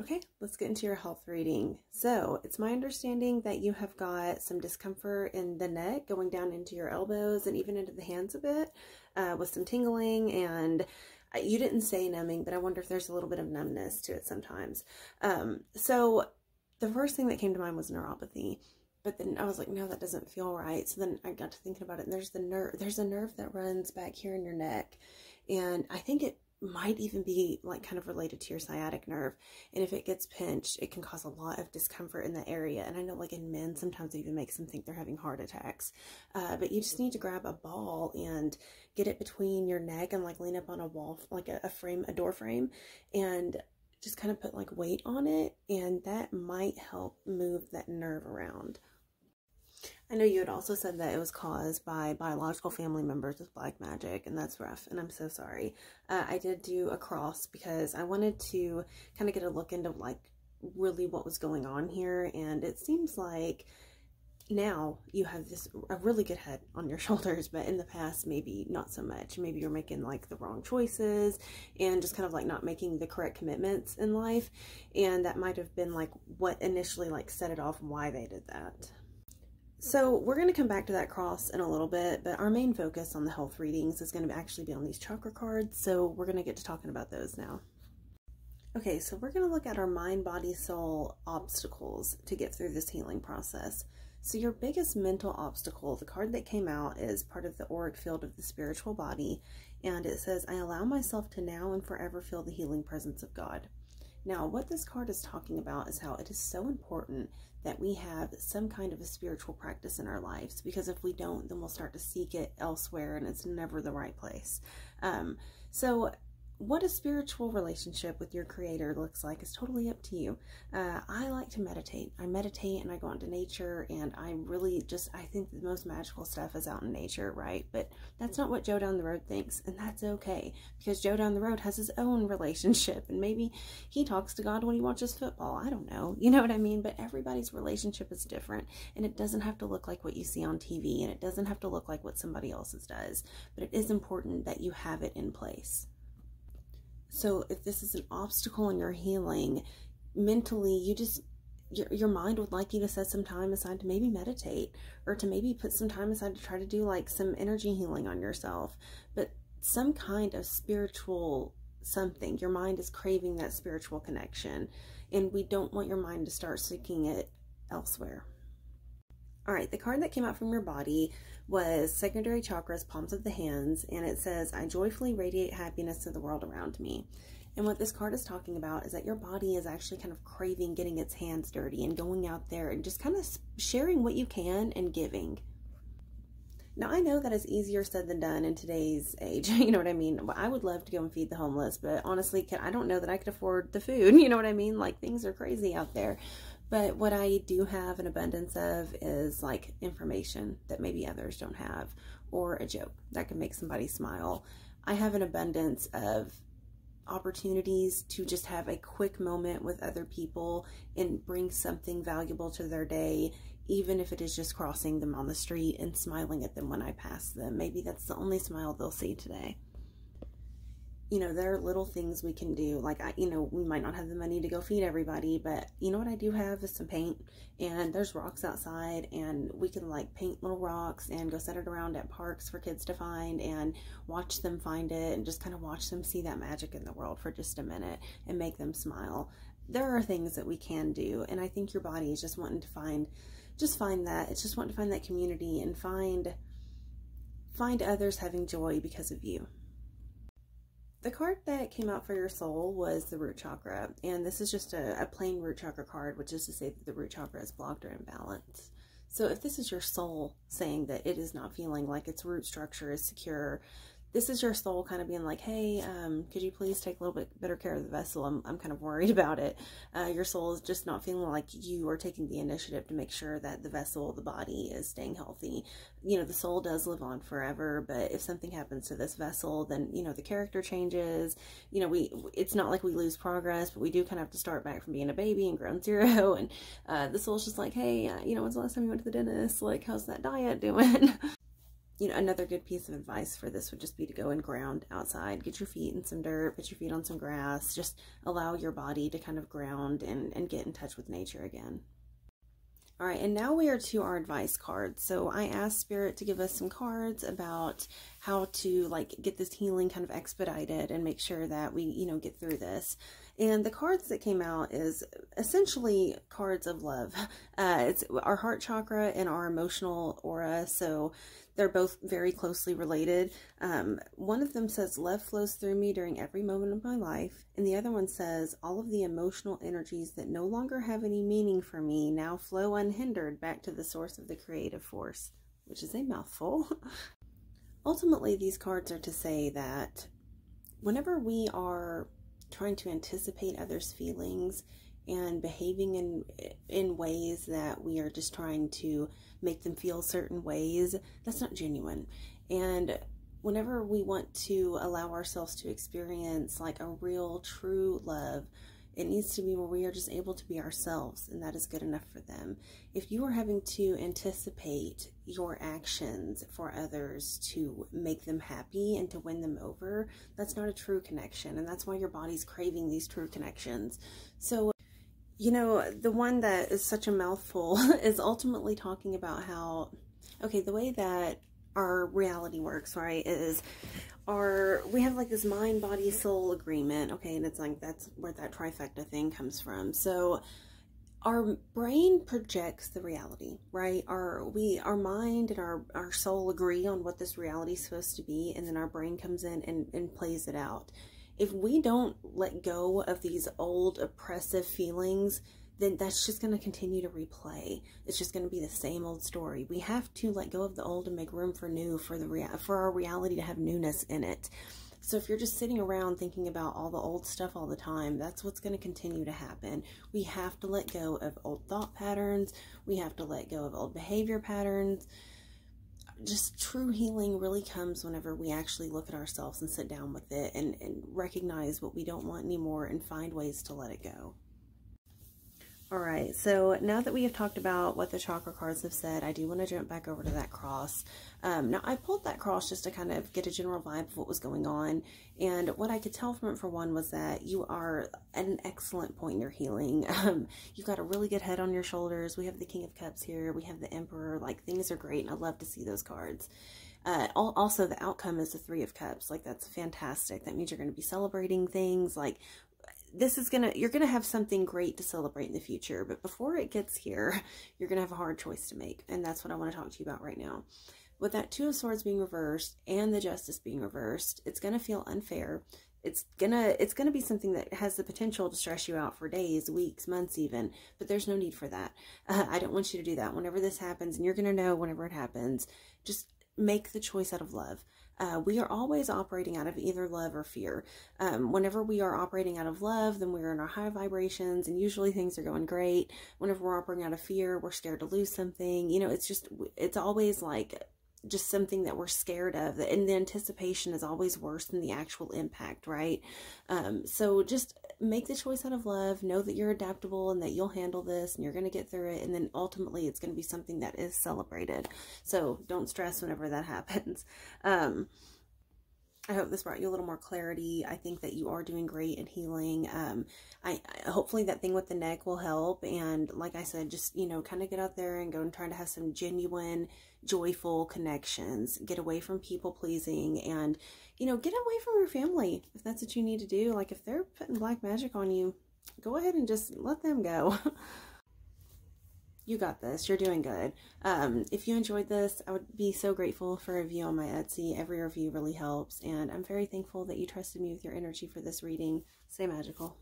Okay, let's get into your health reading. So it's my understanding that you have got some discomfort in the neck going down into your elbows and even into the hands a bit with some tingling, and you didn't say numbing, but I wonder if there's a little bit of numbness to it sometimes. So the first thing that came to mind was neuropathy. But then I was like, no, that doesn't feel right. So then I got to thinking about it, and there's a nerve that runs back here in your neck. And I think it might even be like kind of related to your sciatic nerve. And if it gets pinched, it can cause a lot of discomfort in the area. And I know like in men, sometimes it even makes them think they're having heart attacks. But you just need to grab a ball and get it between your neck and like lean up on a wall, like a frame, a door frame, and just kind of put like weight on it. And that might help move that nerve around. I know you had also said that it was caused by biological family members with black magic, and that's rough, and I'm so sorry. I did do a cross because I wanted to kind of get a look into like really what was going on here, and it seems like now you have a really good head on your shoulders, but in the past maybe not so much. Maybe you're making like the wrong choices and just kind of like not making the correct commitments in life, and that might have been like what initially like set it off, why they did that. So we're going to come back to that cross in a little bit, but our main focus on the health readings is going to actually be on these chakra cards, so we're going to get to talking about those now. Okay, so we're going to look at our mind, body, soul obstacles to get through this healing process. So your biggest mental obstacle, the card that came out, is part of the auric field of the spiritual body, and it says, I allow myself to now and forever feel the healing presence of God. Now, what this card is talking about is how it is so important that we have some kind of a spiritual practice in our lives, because if we don't, then we'll start to seek it elsewhere and it's never the right place. So what a spiritual relationship with your creator looks like is totally up to you. I like to meditate. I meditate and I go out into nature, and I really I think the most magical stuff is out in nature, right? But that's not what Joe down the road thinks, and that's okay, because Joe down the road has his own relationship, and maybe he talks to God when he watches football. I don't know. You know what I mean? But everybody's relationship is different, and it doesn't have to look like what you see on TV, and it doesn't have to look like what somebody else's does, but it is important that you have it in place. So if this is an obstacle in your healing, mentally, your mind would like you to set some time aside to maybe meditate, or to maybe put some time aside to try to do like some energy healing on yourself, but some kind of spiritual something. Your mind is craving that spiritual connection, and we don't want your mind to start seeking it elsewhere. All right, the card that came out from your body was secondary chakras, palms of the hands, and it says, I joyfully radiate happiness to the world around me. And what this card is talking about is that your body is actually kind of craving getting its hands dirty and going out there and just kind of sharing what you can and giving. Now, I know that is easier said than done in today's age, you know what I mean? I would love to go and feed the homeless, but honestly, I don't know that I could afford the food, you know what I mean? Like, things are crazy out there. But what I do have an abundance of is like information that maybe others don't have, or a joke that can make somebody smile. I have an abundance of opportunities to just have a quick moment with other people and bring something valuable to their day, even if it is just crossing them on the street and smiling at them when I pass them. Maybe that's the only smile they'll see today. You know, there are little things we can do. Like, we might not have the money to go feed everybody, but you know what I do have is some paint, and there's rocks outside, and we can like paint little rocks and go set it around at parks for kids to find and watch them find it, and just kind of watch them see that magic in the world for just a minute and make them smile. There are things that we can do, and I think your body is just wanting to find that. It's just wanting to find that community and find others having joy because of you. The card that came out for your soul was the root chakra, and this is just a plain root chakra card, which is to say that the root chakra is blocked or imbalanced. So if this is your soul saying that it is not feeling like its root structure is secure, this is your soul kind of being like, hey, could you please take a little bit better care of the vessel? I'm kind of worried about it. Your soul is just not feeling like you are taking the initiative to make sure that the vessel, the body, is staying healthy. You know, the soul does live on forever, but if something happens to this vessel, then, you know, the character changes. You know, it's not like we lose progress, but we do kind of have to start back from being a baby and ground zero. And the soul's just like, hey, you know, when's the last time you went to the dentist? Like, how's that diet doing? you know, another good piece of advice for this would just be to go and ground outside. Get your feet in some dirt, put your feet on some grass. Just allow your body to kind of ground and get in touch with nature again. All right, and now we are to our advice cards. So I asked Spirit to give us some cards about how to like get this healing kind of expedited and make sure that we, you know, get through this. And the cards that came out is essentially cards of love. It's our heart chakra and our emotional aura. So they're both very closely related. One of them says, love flows through me during every moment of my life. And the other one says, all of the emotional energies that no longer have any meaning for me now flow unhindered back to the source of the creative force, which is a mouthful. Ultimately, these cards are to say that whenever we are trying to anticipate others' feelings and behaving in ways that we are just trying to make them feel certain ways, that's not genuine. And whenever we want to allow ourselves to experience like a real true love, it needs to be where we are just able to be ourselves, and that is good enough for them. If you are having to anticipate your actions for others to make them happy and to win them over, that's not a true connection, and that's why your body's craving these true connections. So, you know, the one that is such a mouthful is ultimately talking about how, okay, the way that our reality works, right, is we have like this mind, body, soul agreement, okay, and it's like that's where that trifecta thing comes from. So our brain projects the reality, right? Our mind and our soul agree on what this reality is supposed to be, and then our brain comes in and plays it out. If we don't let go of these old oppressive feelings, then that's just going to continue to replay. It's just going to be the same old story. We have to let go of the old and make room for new, for our reality to have newness in it. So if you're just sitting around thinking about all the old stuff all the time, that's what's going to continue to happen. We have to let go of old thought patterns. We have to let go of old behavior patterns. Just true healing really comes whenever we actually look at ourselves and sit down with it and recognize what we don't want anymore and find ways to let it go. All right, so now that we have talked about what the chakra cards have said, I do want to jump back over to that cross. Now, I pulled that cross just to kind of get a general vibe of what was going on. And what I could tell from it, for one, was that you are at an excellent point in your healing. You've got a really good head on your shoulders. We have the King of Cups here. We have the Emperor. Like, things are great, and I love to see those cards. Also, the outcome is the Three of Cups. Like, that's fantastic. That means you're going to be celebrating things. Like, you're gonna have something great to celebrate in the future, but before it gets here, you're gonna have a hard choice to make, and that's what I want to talk to you about right now. With that Two of Swords being reversed and the Justice being reversed, it's gonna feel unfair. It's gonna be something that has the potential to stress you out for days, weeks, months even, but there's no need for that. I don't want you to do that. Whenever this happens, and you're gonna know whenever it happens, just make the choice out of love. We are always operating out of either love or fear. Whenever we are operating out of love, then we're in our high vibrations, and usually things are going great. Whenever we're operating out of fear, we're scared to lose something. You know, it's always like just something that we're scared of, and the anticipation is always worse than the actual impact, right? So just make the choice out of love. Know that you're adaptable and that you'll handle this and you're going to get through it, and then ultimately it's going to be something that is celebrated. So don't stress whenever that happens. I hope this brought you a little more clarity. I think that you are doing great in healing. Hopefully that thing with the neck will help. And like I said, just, you know, kind of get out there and go and try to have some genuine, joyful connections. Get away from people pleasing, and, you know, get away from your family if that's what you need to do. Like, if they're putting black magic on you, go ahead and just let them go. You got this. You're doing good. If you enjoyed this, I would be so grateful for a review on my Etsy. Every review really helps, and I'm very thankful that you trusted me with your energy for this reading. Stay magical.